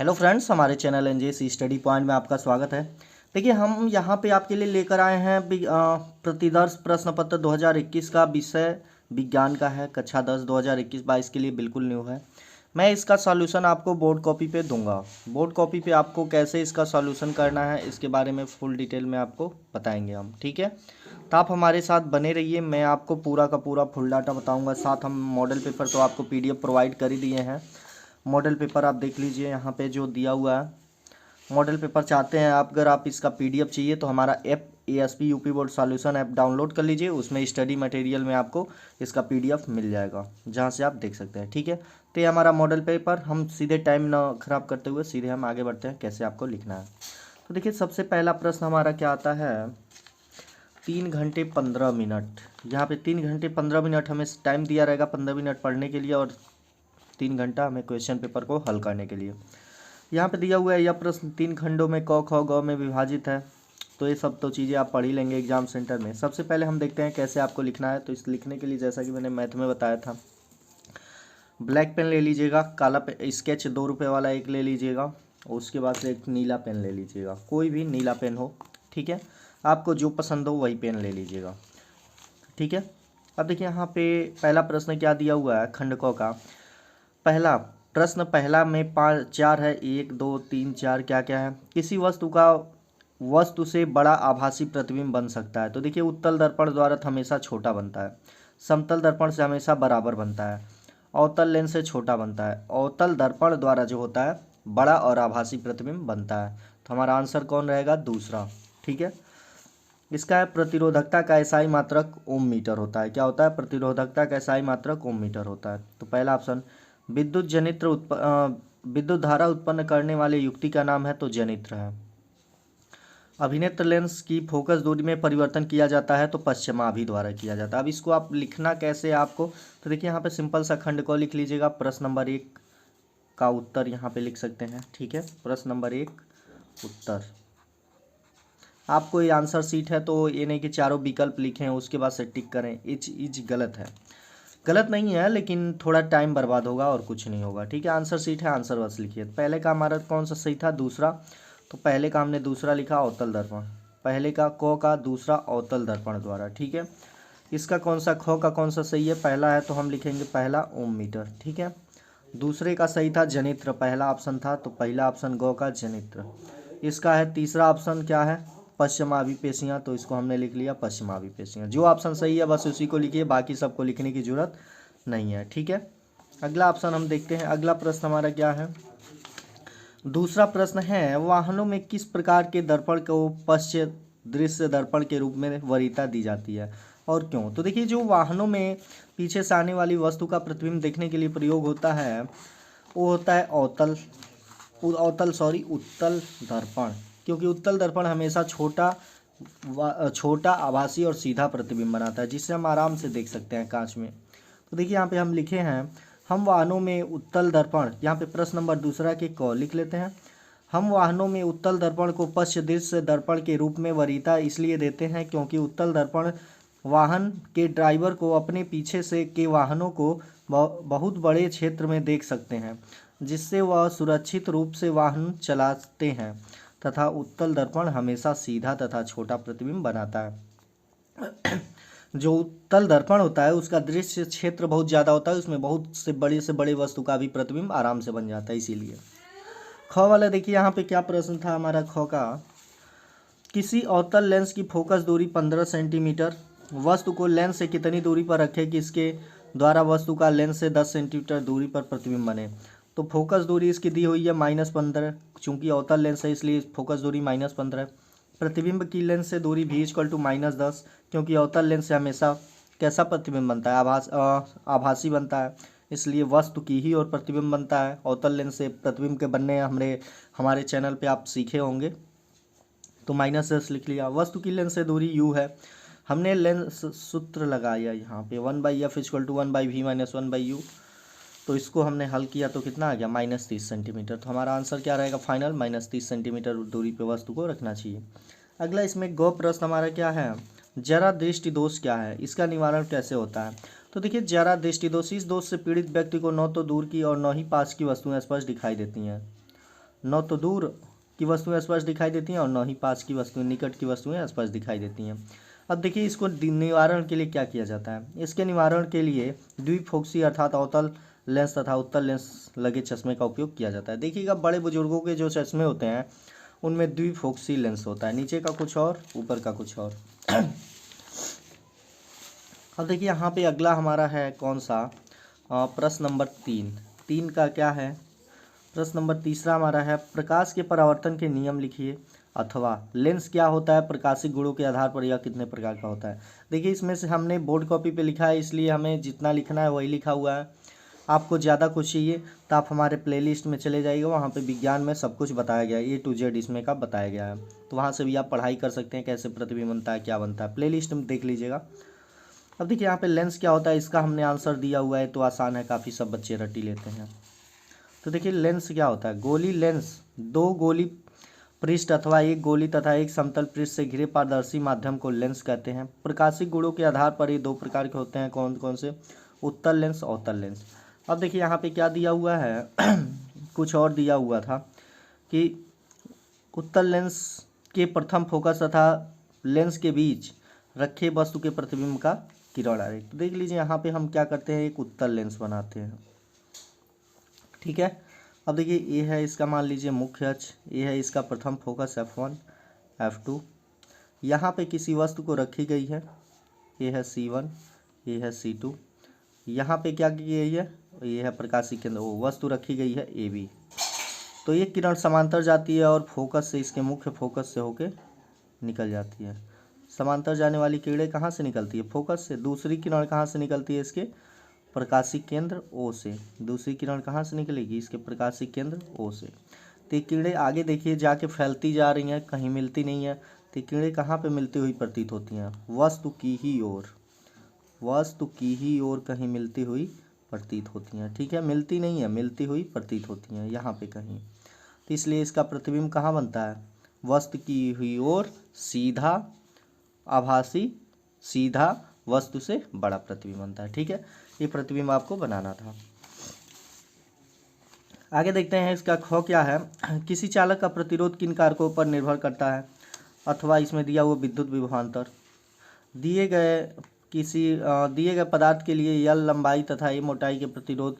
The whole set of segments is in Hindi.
हेलो फ्रेंड्स, हमारे चैनल एनजेसी स्टडी पॉइंट में आपका स्वागत है। देखिए, हम यहाँ पे आपके लिए लेकर आए हैं प्रतिदर्श प्रश्न पत्र 2021 का विषय विज्ञान का है। कक्षा 10 2021-22 के लिए बिल्कुल न्यू है। मैं इसका सॉल्यूशन आपको बोर्ड कॉपी पे दूंगा। बोर्ड कॉपी पे आपको कैसे इसका सॉल्यूशन करना है इसके बारे में फुल डिटेल में आपको बताएंगे हम, ठीक है। तो आप हमारे साथ बने रहिए, मैं आपको पूरा का पूरा फुल डाटा बताऊँगा। साथ हम मॉडल पेपर तो आपको PDF प्रोवाइड कर ही दिए हैं। मॉडल पेपर आप देख लीजिए, यहाँ पे जो दिया हुआ है मॉडल पेपर चाहते हैं आप, अगर आप इसका PDF चाहिए तो हमारा app ASP UP board solution app download कर लीजिए। उसमें स्टडी मटेरियल में आपको इसका PDF मिल जाएगा, जहाँ से आप देख सकते हैं, ठीक है। तो ये हमारा मॉडल पेपर, हम सीधे टाइम ना ख़राब करते हुए सीधे हम आगे बढ़ते हैं कैसे आपको लिखना है। तो देखिए, सबसे पहला प्रश्न हमारा क्या आता है, 3 घंटे 15 मिनट। यहाँ पे 3 घंटे 15 मिनट हमें टाइम दिया रहेगा 15 मिनट पढ़ने के लिए और 3 घंटा हमें क्वेश्चन पेपर को हल करने के लिए। यहाँ पे दिया हुआ है यह प्रश्न 3 खंडों में क ख ग में विभाजित है। तो ये सब तो चीज़ें आप पढ़ ही लेंगे एग्जाम सेंटर में। सबसे पहले हम देखते हैं कैसे आपको लिखना है। तो इस लिखने के लिए जैसा कि मैंने मैथ में बताया था, ब्लैक पेन ले लीजिएगा, काला स्केच 2 रुपये वाला एक ले लीजिएगा, उसके बाद से एक नीला पेन ले लीजिएगा, कोई भी नीला पेन हो, ठीक है। आपको जो पसंद हो वही पेन ले लीजिएगा, ठीक है। अब देखिए, यहाँ पे पहला प्रश्न क्या दिया हुआ है, खंड क का पहला प्रश्न। पहला में 4 है, 1 2 3 4, क्या क्या है। किसी वस्तु से बड़ा आभासी प्रतिबिंब बन सकता है। तो देखिए, उत्तल दर्पण द्वारा हमेशा छोटा बनता है, समतल दर्पण से हमेशा बराबर बनता है, अवतल लेंस से छोटा बनता है, अवतल दर्पण द्वारा जो होता है बड़ा और आभासी प्रतिबिंब बनता है। तो हमारा आंसर कौन रहेगा, दूसरा, ठीक है। इसका है प्रतिरोधकता का एसआई मात्रक ओम मीटर होता है। क्या होता है, प्रतिरोधकता का एसआई मात्रक ओम मीटर होता है। तो पहला ऑप्शन। विद्युत धारा उत्पन्न करने वाले युक्ति का नाम है, तो जनित्र है। अभिनेत्र लेंस की फोकस दूरी में परिवर्तन किया जाता है, तो पश्चिमाभि द्वारा किया जाता है। अब इसको आप लिखना कैसे है आपको, तो देखिए, यहाँ पे सिंपल सा खंड को लिख लीजिएगा। प्रश्न नंबर 1 का उत्तर यहाँ पे लिख सकते हैं, ठीक है। प्रश्न नंबर 1 उत्तर। आपको ये आंसर सीट है तो ये नहीं कि चारों विकल्प लिखें उसके बाद से टिक करें, इज गलत है। गलत नहीं है, लेकिन थोड़ा टाइम बर्बाद होगा और कुछ नहीं होगा, ठीक है। आंसर सीट है, आंसर बस लिखिए। पहले का हमारा कौन सा सही था, दूसरा। तो पहले का हमने दूसरा लिखा, अवतल दर्पण। पहले का क का दूसरा अवतल दर्पण द्वारा, ठीक है। इसका कौन सा, ख का कौन सा सही है, पहला है तो हम लिखेंगे पहला ओम मीटर, ठीक है। दूसरे का सही था जनित्र, पहला ऑप्शन था, तो पहला ऑप्शन ग का जनित्र। इसका है तीसरा ऑप्शन क्या है, पश्चिमाभि पेशियाँ, तो इसको हमने लिख लिया पश्चिमाभि पेशियाँ। जो ऑप्शन सही है बस उसी को लिखिए, बाकी सबको लिखने की जरूरत नहीं है, ठीक है। अगला ऑप्शन हम देखते हैं। अगला प्रश्न हमारा क्या है, दूसरा प्रश्न है, वाहनों में किस प्रकार के दर्पण को पश्च दृश्य दर्पण के रूप में वरीयता दी जाती है और क्यों। तो देखिए, जो वाहनों में पीछे से आने वाली वस्तु का प्रतिबिंब देखने के लिए प्रयोग होता है वो होता है उत्तल दर्पण। क्योंकि उत्तल दर्पण हमेशा छोटा आभासी और सीधा प्रतिबिंब बनाता है, जिससे हम आराम से देख सकते हैं कांच में। तो देखिए, यहाँ पे हम लिखे हैं, हम वाहनों में उत्तल दर्पण, यहाँ पे प्रश्न नंबर दूसरा के क लिख लेते हैं। हम वाहनों में उत्तल दर्पण को पश्च दृश्य दर्पण के रूप में वरीयता इसलिए देते हैं क्योंकि उत्तल दर्पण वाहन के ड्राइवर को अपने पीछे से के वाहनों को बहुत बड़े क्षेत्र में देख सकते हैं, जिससे वह सुरक्षित रूप से वाहन चलाते हैं, तथा उत्तल दर्पण हमेशा सीधा तथा छोटा प्रतिबिंब बनाता है। जो उत्तल दर्पण होता है उसका दृश्य क्षेत्र बहुत ज़्यादा होता है, उसमें बहुत से बड़े वस्तु का भी प्रतिबिंब आराम से बन जाता है, इसीलिए। ख वाला देखिए, यहाँ पे क्या प्रश्न था हमारा, ख का, किसी अवतल लेंस की फोकस दूरी 15 सेंटीमीटर, वस्तु को लेंस से कितनी दूरी पर रखें कि इसके द्वारा वस्तु का लेंस से 10 सेंटीमीटर दूरी पर प्रतिबिंब बने। तो फोकस दूरी इसकी दी हुई है -15, चूंकि अवतल लेंस है इसलिए फोकस दूरी -15 है। प्रतिबिंब की लेंस से दूरी भी = -10, क्योंकि अवतल लेंस से हमेशा कैसा प्रतिबिंब बनता है, आभासी बनता है, इसलिए वस्तु की ही और प्रतिबिंब बनता है। अवतल लेंस से प्रतिबिंब के बनने हमारे चैनल पे आप सीखे होंगे, तो -10 लिख लिया। वस्तु की लेंस से दूरी u है, हमने लेंस सूत्र लगाया यहाँ पे 1/f = 1/v - 1/u। तो इसको हमने हल किया तो कितना आ गया, -30 सेंटीमीटर। तो हमारा आंसर क्या रहेगा फाइनल, -30 सेंटीमीटर दूरी पे वस्तु को रखना चाहिए। अगला इसमें ग प्रश्न हमारा क्या है, जरा दृष्टि दोष क्या है, इसका निवारण कैसे होता है। तो देखिए, जरा दृष्टि दोष, इस दोष से पीड़ित व्यक्ति को न तो दूर की और न ही पास की वस्तुएं स्पष्ट दिखाई देती हैं। न तो दूर की वस्तुएं स्पष्ट दिखाई देती हैं और न ही पास की वस्तुएं, निकट की वस्तुएं स्पष्ट दिखाई देती हैं। अब देखिए इसको निवारण के लिए क्या किया जाता है। इसके निवारण के लिए द्विफोक्सी अर्थात अवतल लेंस तथा उत्तल लेंस लगे चश्मे का उपयोग किया जाता है। देखिएगा बड़े बुजुर्गों के जो चश्मे होते हैं उनमें द्विफोक्सी लेंस होता है, नीचे का कुछ और ऊपर का कुछ और। अब देखिए यहाँ पे अगला हमारा है कौन सा, प्रश्न नंबर 3 का क्या है। प्रश्न नंबर 3 हमारा है प्रकाश के परावर्तन के नियम लिखिए, अथवा लेंस क्या होता है, प्रकाशिक गुणों के आधार पर यह कितने प्रकार का होता है। देखिए इसमें से हमने बोर्ड कॉपी पे लिखा है, इसलिए हमें जितना लिखना है वही लिखा हुआ है। आपको ज़्यादा कुछ चाहिए तो आप हमारे प्लेलिस्ट में चले जाइएगा, वहाँ पे विज्ञान में सब कुछ बताया गया है, A to Z इसमें का बताया गया है। तो वहाँ से भी आप पढ़ाई कर सकते हैं, कैसे प्रतिबिंब बनता है, क्या बनता है, प्लेलिस्ट में देख लीजिएगा। अब देखिए यहाँ पे लेंस क्या होता है, इसका हमने आंसर दिया हुआ है, तो आसान है काफ़ी, सब बच्चे रट ही लेते हैं। तो देखिए लेंस क्या होता है। गोली लेंस दो गोली पृष्ठ अथवा एक गोली तथा एक समतल पृष्ठ से घिरे पारदर्शी माध्यम को लेंस कहते हैं। प्रकाशिक गुणों के आधार पर ये दो प्रकार के होते हैं, कौन कौन से, उत्तल लेंस, अवतल लेंस। अब देखिए यहाँ पे क्या दिया हुआ है कुछ और दिया हुआ था कि उत्तल लेंस के प्रथम फोकस तथा लेंस के बीच रखे वस्तु के प्रतिबिंब का किरण आरेख। तो देख लीजिए यहाँ पे हम क्या करते हैं, एक उत्तल लेंस बनाते हैं, ठीक है। अब देखिए ये है इसका मान लीजिए मुख्य अक्ष, ये है इसका प्रथम फोकस F1 F2, यहाँ पे किसी वस्तु को रखी गई है, ये है C1, ये है C2, यहाँ पे क्या की गई है, ये है प्रकाशिक केंद्र, वो वस्तु रखी गई है AB। तो ये किरण समांतर जाती है और फोकस से, इसके मुख्य फोकस से होके निकल जाती है। समांतर जाने वाली किरणें कहाँ से निकलती है, फोकस से। दूसरी किरण कहाँ से निकलती है, इसके प्रकाशिक केंद्र O से। दूसरी किरण कहाँ से निकलेगी, इसके प्रकाशिक केंद्र O से। तो ये किरणें आगे देखिए जाके फैलती जा रही हैं, कहीं मिलती नहीं है। तो किरणें कहाँ पे मिलती हुई प्रतीत होती हैं, वस्तु की ही ओर, वस्तु की ही ओर कहीं मिलती हुई प्रतीत होती हैं, ठीक है। मिलती नहीं है, मिलती हुई प्रतीत होती हैं यहाँ पे कहीं। तो इसलिए इसका प्रतिबिंब कहाँ बनता है, वस्तु की हुई ओर सीधा आभासी, सीधा वस्तु से बड़ा प्रतिबिंब बनता है, ठीक है। ये प्रतिबिंब आपको बनाना था। आगे देखते हैं इसका ख क्या है। किसी चालक का प्रतिरोध किन कारकों पर निर्भर करता है, अथवा इसमें दिया हुआ विद्युत विभवांतर। दिए गए पदार्थ के लिए यल लंबाई तथा ए मोटाई के प्रतिरोध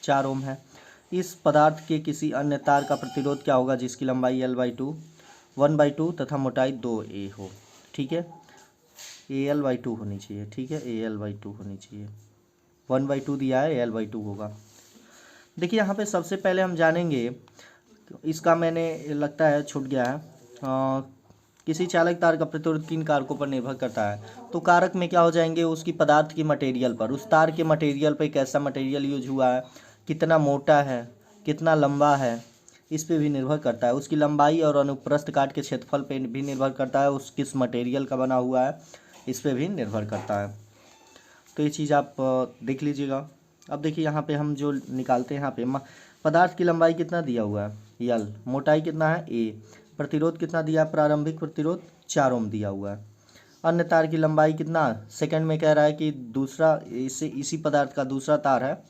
4 ओम है। इस पदार्थ के किसी अन्य तार का प्रतिरोध क्या होगा जिसकी लंबाई L/2 1/2 तथा मोटाई 2a हो, ठीक है। AL/2 होनी चाहिए, ठीक है, AL/2 होनी चाहिए। 1/2 दिया है, AL/2 होगा। देखिए यहाँ पे सबसे पहले हम जानेंगे, इसका मैंने लगता है छूट गया है, किसी चालक तार का प्रतिरोध किन कारकों पर निर्भर करता है। तो कारक में क्या हो जाएंगे, उसकी पदार्थ की मटेरियल पर, उस तार के मटेरियल पर कैसा मटेरियल यूज हुआ है, कितना मोटा है, कितना लंबा है, इस पे भी निर्भर करता है। उसकी लंबाई और अनुप्रस्थ काट के क्षेत्रफल पे भी निर्भर करता है, उस किस मटेरियल का बना हुआ है इस पे भी निर्भर करता है। तो ये चीज़ आप देख लीजिएगा। अब देखिए यहाँ पे हम जो निकालते हैं, यहाँ पे पदार्थ की लंबाई कितना दिया हुआ है L, मोटाई कितना है A, प्रतिरोध कितना दिया है, प्रारंभिक प्रतिरोध 4 ओम दिया हुआ है। अन्य तार की लंबाई कितना, सेकंड में कह रहा है कि दूसरा इसी पदार्थ का दूसरा तार है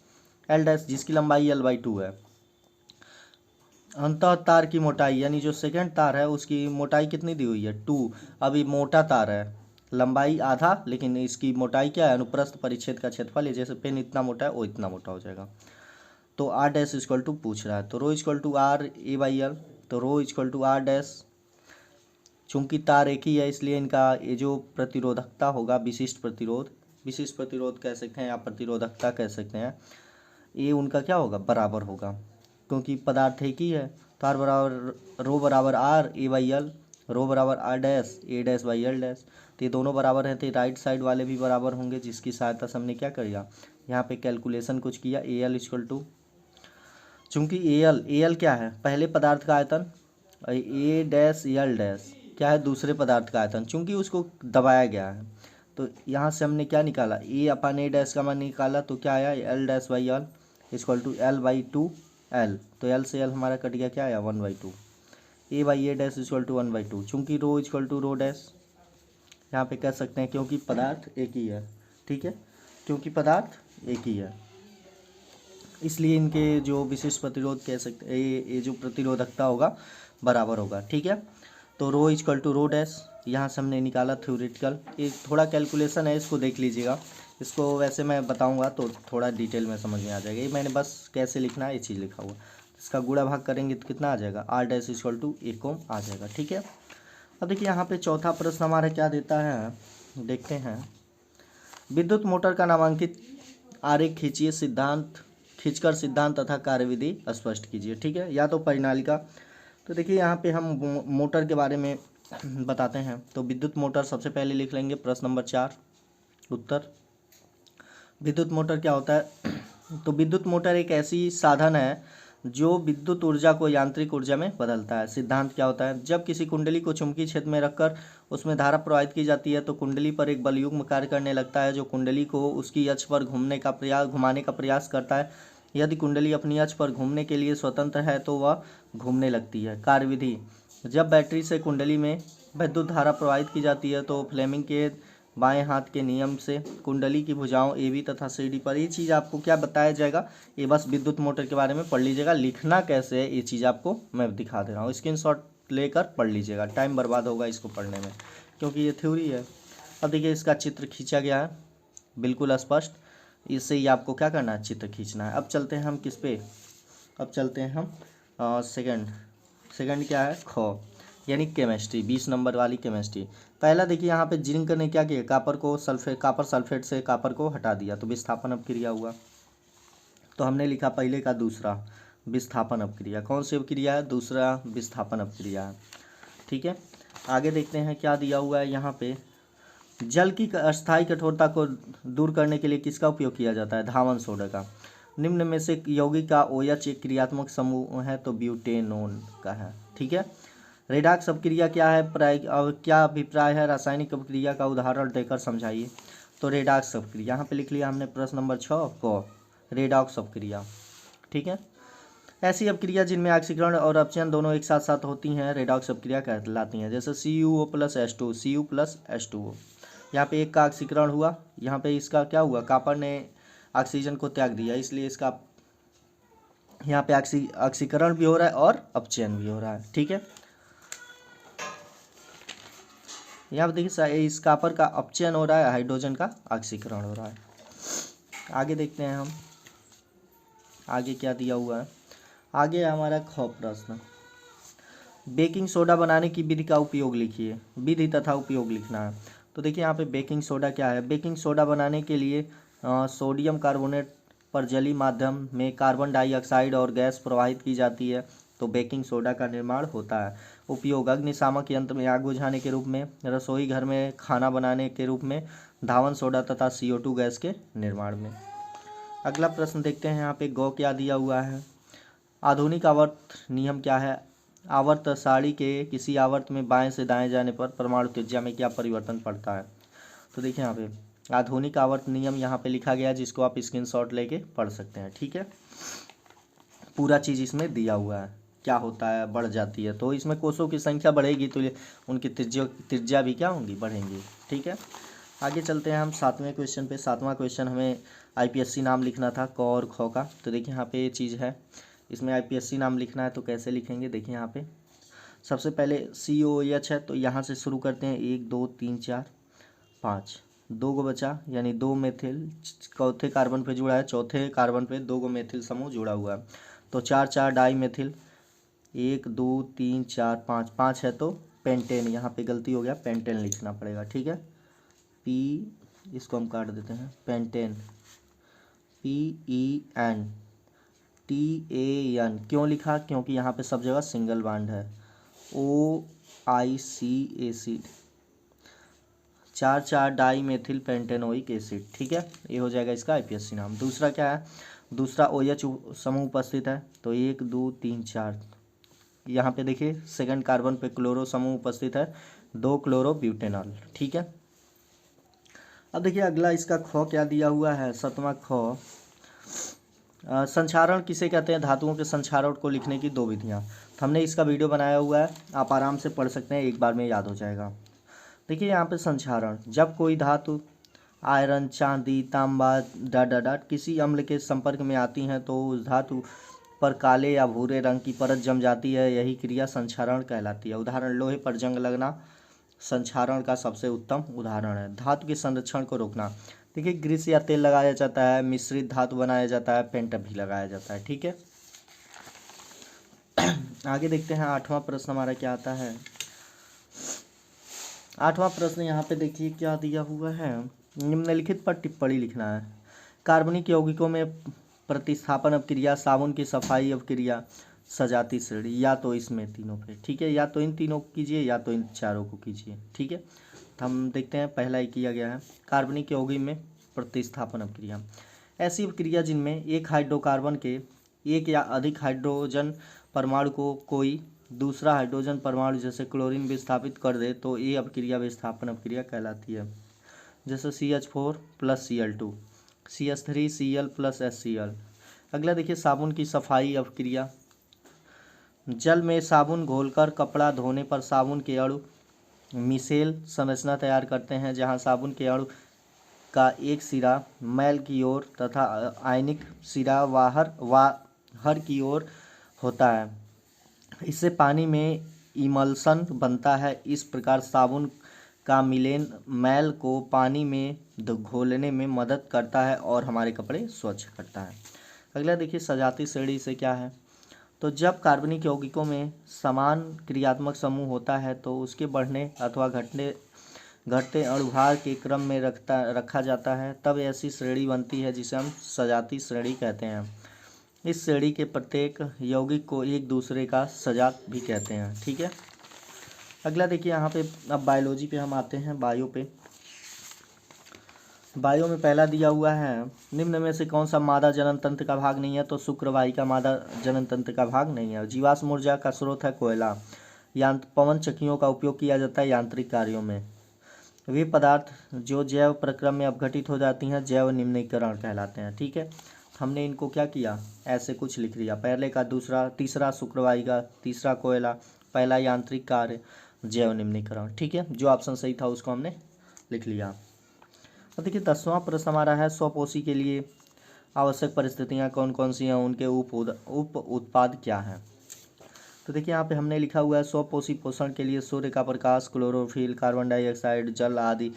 L' जिसकी लंबाई L/2 है। अंतः तार की मोटाई यानी जो सेकंड तार है उसकी मोटाई कितनी दी हुई है 2। अब ये मोटा तार है, लंबाई आधा, लेकिन इसकी मोटाई क्या है, अनुप्रस्थ परिच्छेद का क्षेत्रफल है, जैसे पेन इतना मोटा है वो इतना मोटा हो जाएगा। तो R' पूछ रहा है, तो ρ=R/A/L, तो ρ=R'। चूंकि तार एक ही है इसलिए इनका ये जो प्रतिरोधकता होगा, विशिष्ट प्रतिरोध कह सकते हैं या प्रतिरोधकता कह सकते हैं, ये उनका क्या होगा, बराबर होगा, क्योंकि पदार्थ एक ही है। तो R बराबर ρ=R/A/L, ρ=R'/A'/L'। तो ये दोनों बराबर हैं, तो राइट साइड वाले भी बराबर होंगे, जिसकी सहायता से हमने क्या किया, यहाँ पे कैलकुलेशन कुछ किया। AL चूँकि AL क्या है, पहले पदार्थ का आयतन, A'/L' क्या है, दूसरे पदार्थ का आयतन, चूँकि उसको दबाया गया है। तो यहाँ से हमने क्या निकाला, A/A' का मान निकाला, तो क्या आया L'/L L/2L। तो L से L हमारा कट गया, क्या आया 1/2। A/A' 1/2, चूँकि ρ=ρ', यहाँ पे कह सकते हैं क्योंकि पदार्थ एक ही है, ठीक है, क्योंकि पदार्थ एक ही है। इसलिए इनके जो विशिष्ट प्रतिरोध कह सकते ये जो प्रतिरोधकता होगा बराबर होगा। ठीक है, तो रो इजकल टू रो डैश, यहाँ से हमने निकाला थ्योरेटिकल। ये थोड़ा कैलकुलेशन है, इसको देख लीजिएगा। इसको वैसे मैं बताऊंगा तो थोड़ा डिटेल में समझ में आ जाएगा। ये मैंने बस कैसे लिखना है ये चीज़ लिखा हुआ। इसका गुणा भाग करेंगे तो कितना आ जाएगा, आर डैश इजकल टू 1 ओम आ जाएगा। ठीक है, अब देखिए यहाँ पे चौथा प्रश्न हमारा क्या देता है, देखते हैं। विद्युत मोटर का नामांकित आरेख खींचिए, सिद्धांत खींचकर सिद्धांत तथा कार्यविधि स्पष्ट कीजिए। ठीक है, या तो परिणालिका। तो देखिए यहाँ पे हम मोटर के बारे में बताते हैं। तो विद्युत मोटर सबसे पहले लिख लेंगे, प्रश्न नंबर 4 उत्तर। विद्युत मोटर क्या होता है? तो विद्युत मोटर एक ऐसी साधन है जो विद्युत ऊर्जा को यांत्रिक ऊर्जा में बदलता है। सिद्धांत क्या होता है? जब किसी कुंडली को चुंबकीय क्षेत्र में रखकर उसमें धारा प्रवाहित की जाती है तो कुंडली पर एक बलयुग्म कार्य करने लगता है जो कुंडली को उसकी अक्ष पर घुमाने का प्रयास करता है। यदि कुंडली अपनी अक्ष पर घूमने के लिए स्वतंत्र है तो वह घूमने लगती है। कार्यविधि: जब बैटरी से कुंडली में विद्युत धारा प्रवाहित की जाती है तो फ्लेमिंग के बाएं हाथ के नियम से कुंडली की भुजाओं ए बी तथा सी डी पर, ये चीज़ आपको क्या बताया जाएगा, ये बस विद्युत मोटर के बारे में पढ़ लीजिएगा। लिखना कैसे है ये चीज़ आपको मैं दिखा दे रहा हूँ, स्क्रीनशॉट लेकर पढ़ लीजिएगा। टाइम बर्बाद होगा इसको पढ़ने में क्योंकि ये थ्योरी है। अब देखिए इसका चित्र खींचा गया है बिल्कुल स्पष्ट, इससे ही आपको क्या करना है, चित्र खींचना है। अब चलते हैं हम किस पे, अब चलते हैं हम सेकंड क्या है, ख यानी केमिस्ट्री, 20 नंबर वाली केमिस्ट्री। पहला देखिए यहाँ पे जिंक ने क्या किया, कापर सल्फेट से कापर को हटा दिया तो विस्थापन अपक्रिया हुआ। तो हमने लिखा पहले का दूसरा विस्थापन अपक्रिया। कौन सी अपक्रिया है, दूसरा विस्थापन अपक्रिया है। ठीक है, आगे देखते हैं क्या दिया हुआ है यहाँ पे। जल की अस्थायी कठोरता को दूर करने के लिए किसका उपयोग किया जाता है, धावन सोडा का। निम्न में से यौगिक का OH एक क्रियात्मक समूह है तो ब्यूटेनोन का है। ठीक है, रेडॉक्स अपक्रिया क्या है, क्या अभिप्राय है, रासायनिक अपक्रिया का उदाहरण देकर समझाइए। तो रेडॉक्स अपक्रिया यहाँ पे लिख लिया हमने, प्रश्न नंबर 6 को रेडॉक्स अपक्रिया। ठीक है, ऐसी अपक्रिया जिनमें ऑक्सीकरण और अपचयन दोनों एक साथ साथ होती हैं रेडॉक्स अपक्रिया कहलाती हैं। जैसे CuO + H2, Cu + H2O। यहाँ पे एक का ऑक्सीकरण हुआ, यहाँ पे इसका क्या हुआ, कापर ने ऑक्सीजन को त्याग दिया, इसलिए इसका यहाँ पे ऑक्सीकरण भी हो रहा है और अपचयन भी हो रहा है। ठीक है, यहाँ पे देखिए इस कापर का अपचयन हो रहा है, हाइड्रोजन का ऑक्सीकरण हो रहा है। आगे देखते हैं हम, आगे क्या दिया हुआ है। आगे हमारा ख प्रश्न, बेकिंग सोडा बनाने की विधि का उपयोग लिखिए, विधि तथा उपयोग लिखना है। तो देखिए यहाँ पे बेकिंग सोडा क्या है, बेकिंग सोडा बनाने के लिए सोडियम कार्बोनेट पर जलीय माध्यम में कार्बन डाइऑक्साइड और गैस प्रवाहित की जाती है तो बेकिंग सोडा का निर्माण होता है। उपयोग: अग्निशामक यंत्र में आग बुझाने के रूप में, रसोई घर में खाना बनाने के रूप में, धावन सोडा तथा CO2 गैस के निर्माण में। अगला प्रश्न देखते हैं, यहाँ पे गौ क्या दिया हुआ है। आधुनिक आवर्त नियम क्या है, आवर्त सारणी के किसी आवर्त में बाएं से दाएं जाने पर परमाणु त्रिज्या में क्या परिवर्तन पड़ता है। तो देखिए यहाँ पे आधुनिक आवर्त नियम यहाँ पे लिखा गया है, जिसको आप स्क्रीनशॉट लेके पढ़ सकते हैं। ठीक है, पूरा चीज़ इसमें दिया हुआ है, क्या होता है, बढ़ जाती है तो इसमें कोषों की संख्या बढ़ेगी तो उनकी त्रिज्या भी क्या होंगी, बढ़ेंगी। ठीक है, आगे चलते हैं हम 7वें क्वेश्चन पे। 7वां क्वेश्चन हमें IPSC नाम लिखना था, क और ख का। तो देखिए यहाँ पे ये चीज़ है, इसमें IPSC नाम लिखना है तो कैसे लिखेंगे, देखिए यहाँ पे सबसे पहले COOH है तो यहाँ से शुरू करते हैं, 1 2 3 4 5, 2 को बचा यानी 2 मेथिल, चौथे कार्बन पे जुड़ा है, चौथे कार्बन पे 2 मेथिल समूह जुड़ा हुआ है तो 4 4 डाई मेथिल, 1 2 3 4 5, 5 है तो पेंटेन, यहाँ पे गलती हो गया, पेंटेन लिखना पड़ेगा। ठीक है, P, इसको हम काट देते हैं, पेंटेन, PEN TAN क्यों लिखा, क्योंकि यहाँ पे सब जगह सिंगल बॉन्ड है। OIC acid, 4 4 dimethyl pentanoic acid. ठीक है, ये हो जाएगा इसका IPSC नाम। दूसरा क्या है, दूसरा OH समूह उपस्थित है तो 1 2 3 4, यहाँ पे देखिए सेकंड कार्बन पे क्लोरो समूह उपस्थित है, 2 क्लोरो ब्यूटेनॉल। ठीक है, अब देखिए अगला इसका ख क्या दिया हुआ है, 7वां ख, संक्षारण किसे कहते हैं, धातुओं के संक्षारण को लिखने की 2 विधियाँ। तो हमने इसका वीडियो बनाया हुआ है, आप आराम से पढ़ सकते हैं, एक बार में याद हो जाएगा। देखिए यहाँ पे संक्षारण, जब कोई धातु आयरन, चांदी, तांबा डॉट किसी अम्ल के संपर्क में आती हैं तो उस धातु पर काले या भूरे रंग की परत जम जाती है। यही क्रिया संक्षारण कहलाती है। उदाहरण, लोहे पर जंग लगना संक्षारण का सबसे उत्तम उदाहरण है। धातु के संरक्षण को रोकना, देखिए ग्रीस या तेल लगाया जाता है, मिश्रित धातु बनाया जाता है, पेंट भी लगाया जाता है। ठीक है, आगे देखते हैं 8वां प्रश्न हमारा क्या आता है। 8वां प्रश्न यहाँ पे देखिए क्या दिया हुआ है। निम्नलिखित पर टिप्पणी लिखना है। कार्बनिक यौगिकों में प्रतिस्थापन अपक्रिया, साबुन की सफाई अपक्रिया, सजाती श्रेणी, या तो इसमें तीनों पे। ठीक है, या तो इन तीनों को कीजिए या तो इन चारों को कीजिए। ठीक है, तो हम देखते हैं पहला ही किया गया है कार्बनिक यौगिक में प्रतिस्थापन अपक्रिया। ऐसी अपक्रिया जिनमें एक हाइड्रोकार्बन के एक या अधिक हाइड्रोजन परमाणु को कोई दूसरा हाइड्रोजन परमाणु जैसे क्लोरीन विस्थापित कर दे तो ये अपक्रिया विस्थापन अपक्रिया कहलाती है। जैसे CH4 + Cl2, CH3 Cl + HCl। अगला देखिए साबुन की सफाई अपक्रिया। जल में साबुन घोलकर कपड़ा धोने पर साबुन के अणु मिशेल संरचना तैयार करते हैं, जहां साबुन के अणु का एक सिरा मैल की ओर तथा आयनिक सिरा बाहर की ओर होता है। इससे पानी में इमल्सन बनता है। इस प्रकार साबुन का मिलेन मैल को पानी में घोलने में मदद करता है और हमारे कपड़े स्वच्छ करता है। अगला देखिए सजाती श्रेणी से क्या है। तो जब कार्बनिक यौगिकों में समान क्रियात्मक समूह होता है तो उसके बढ़ने अथवा घटते अणुभार के क्रम में रखा जाता है, तब ऐसी श्रेणी बनती है जिसे हम सजाती श्रेणी कहते हैं। इस श्रेणी के प्रत्येक यौगिक को एक दूसरे का सजात भी कहते हैं। ठीक है, अगला देखिए यहाँ पे अब बायोलॉजी पे हम आते हैं। बायो में पहला दिया हुआ है, निम्न में से कौन सा मादा जनन तंत्र का भाग नहीं है। तो शुक्रवाहिका मादा जनन तंत्र का भाग नहीं है। जीवाश्म ऊर्जा का स्रोत है कोयला। पवन चक्कियों का उपयोग किया जाता है यांत्रिक कार्यों में। वे पदार्थ जो जैव प्रक्रम में अपघटित हो जाती हैं जैव निम्नीकरण कहलाते हैं। ठीक है, हमने इनको क्या किया, ऐसे कुछ लिख लिया। पहले का दूसरा, तीसरा शुक्रवाहिका, तीसरा कोयला, पहला यांत्रिक कार्य, जैव निम्नीकरण। ठीक है, जो ऑप्शन सही था उसको हमने लिख लिया। अब देखिए 10वां प्रश्न हमारा है, स्वपोषी के लिए आवश्यक परिस्थितियां कौन कौन सी हैं, उनके उप उत्पाद क्या हैं। तो देखिए यहाँ पे हमने लिखा हुआ है, स्वपोषी पोषण के लिए सूर्य का प्रकाश, क्लोरोफिल, कार्बन डाइऑक्साइड, जल आदि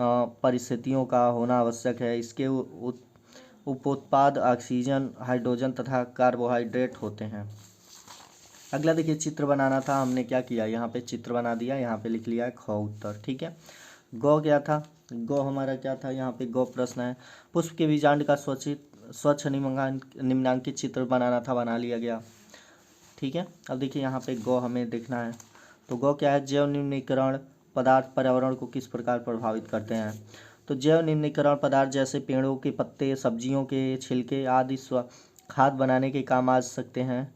परिस्थितियों का होना आवश्यक है। इसके उपोत्पाद ऑक्सीजन, हाइड्रोजन तथा कार्बोहाइड्रेट होते हैं। अगला देखिए चित्र बनाना था, हमने क्या किया, यहाँ पे चित्र बना दिया, यहाँ पे लिख लिया है ख उत्तर। ठीक है, गौ क्या था, गौ हमारा क्या था, यहाँ पे गौ प्रश्न है। पुष्प के बीजांड का स्वच्छ निम्नांकित चित्र बनाना था, बना लिया गया। ठीक है, अब देखिए यहाँ पे गौ हमें देखना है। तो गौ क्या है, जैव निम्नीकरण पदार्थ पर्यावरण को किस प्रकार प्रभावित करते हैं। तो जैव निम्नीकरण पदार्थ जैसे पेड़ों के पत्ते, सब्जियों के छिलके आदि खाद बनाने के काम आ सकते हैं।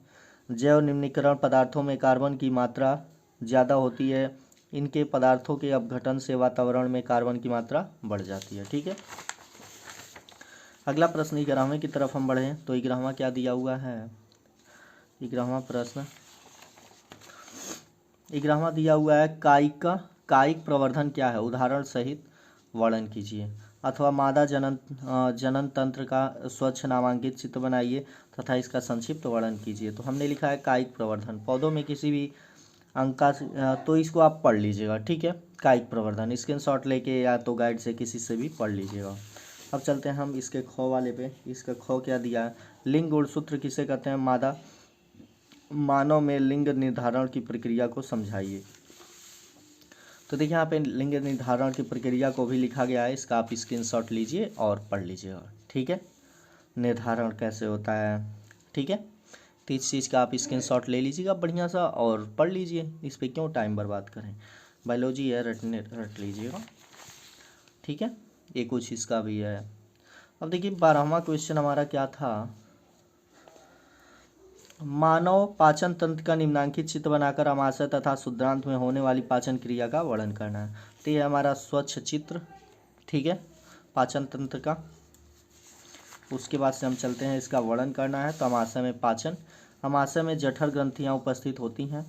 जैव निम्नीकरण पदार्थों में कार्बन की मात्रा ज़्यादा होती है। इनके पदार्थों के अपघटन से वातावरण में कार्बन की मात्रा बढ़ जाती है। ठीक है, अगला प्रश्न 11वें की तरफ हम बढ़ें तो 11वां क्या दिया हुआ है। 11वां प्रश्न 11वां दिया हुआ है, कायिक प्रवर्धन क्या है, उदाहरण सहित वर्णन कीजिए। अथवा मादा जनन तंत्र का स्वच्छ नामांकित चित्र बनाइए तथा इसका संक्षिप्त वर्णन कीजिए। तो हमने लिखा है कायिक प्रवर्धन, पौधों में किसी भी अंक का, तो इसको आप पढ़ लीजिएगा। ठीक है, कायिक प्रवर्धन स्क्रीनशॉट लेके या तो गाइड से किसी से भी पढ़ लीजिएगा। अब चलते हैं हम इसके ख वाले पे। इसका ख क्या दिया है, लिंग गुणसूत्र किसे कहते हैं, मानव में लिंग निर्धारण की प्रक्रिया को समझाइए। तो देखिए यहाँ पे लिंग निर्धारण की प्रक्रिया को भी लिखा गया है, इसका आप स्क्रीनशॉट लीजिए और पढ़ लीजिएगा। ठीक है, निर्धारण कैसे होता है। ठीक है, तो इस चीज़ का आप स्क्रीनशॉट ले लीजिएगा बढ़िया सा और पढ़ लीजिए, इस पर क्यों टाइम बर्बाद करें। बायोलॉजी है, रट लीजिएगा। ठीक है, ये कुछ इसका भी है। अब देखिए 12वां क्वेश्चन हमारा क्या था, मानव पाचन तंत्र का निम्नांकित चित्र बनाकर आमाशय तथा शुद्रांत में होने वाली पाचन क्रिया का वर्णन करना है। तो ये हमारा स्वच्छ चित्र। ठीक है, पाचन तंत्र का। उसके बाद से हम चलते हैं, इसका वर्णन करना है। तो आमाशय में पाचन, आमाशय में जठर ग्रंथियां उपस्थित होती हैं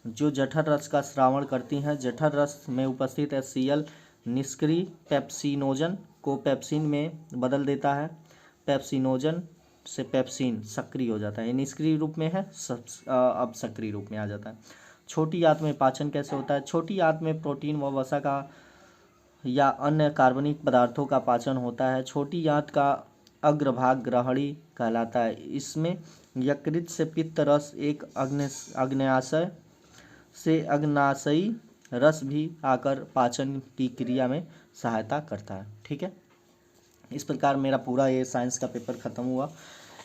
जो जठर रस का स्रावण करती हैं। जठर रस में उपस्थित HCl निष्क्रिय पेप्सिनोजन को पेप्सिन में बदल देता है। पेप्सिनोजन से पेप्सिन सक्रिय हो जाता है, ये निष्क्रिय रूप में है, अब सक्रिय रूप में आ जाता है। छोटी आंत में पाचन कैसे होता है? छोटी आंत में प्रोटीन व वसा का या अन्य कार्बनिक पदार्थों का पाचन होता है। छोटी आंत का अग्रभाग ग्रहणी कहलाता है। इसमें यकृत से पित्त रस एक अग्न्याशय से अग्नाशयी रस भी आकर पाचन की क्रिया में सहायता करता है। ठीक है, इस प्रकार मेरा पूरा ये साइंस का पेपर ख़त्म हुआ।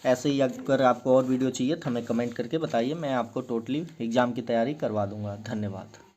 ऐसे ही अगर आपको और वीडियो चाहिए तो हमें कमेंट करके बताइए, मैं आपको टोटली एग्ज़ाम की तैयारी करवा दूंगा। धन्यवाद।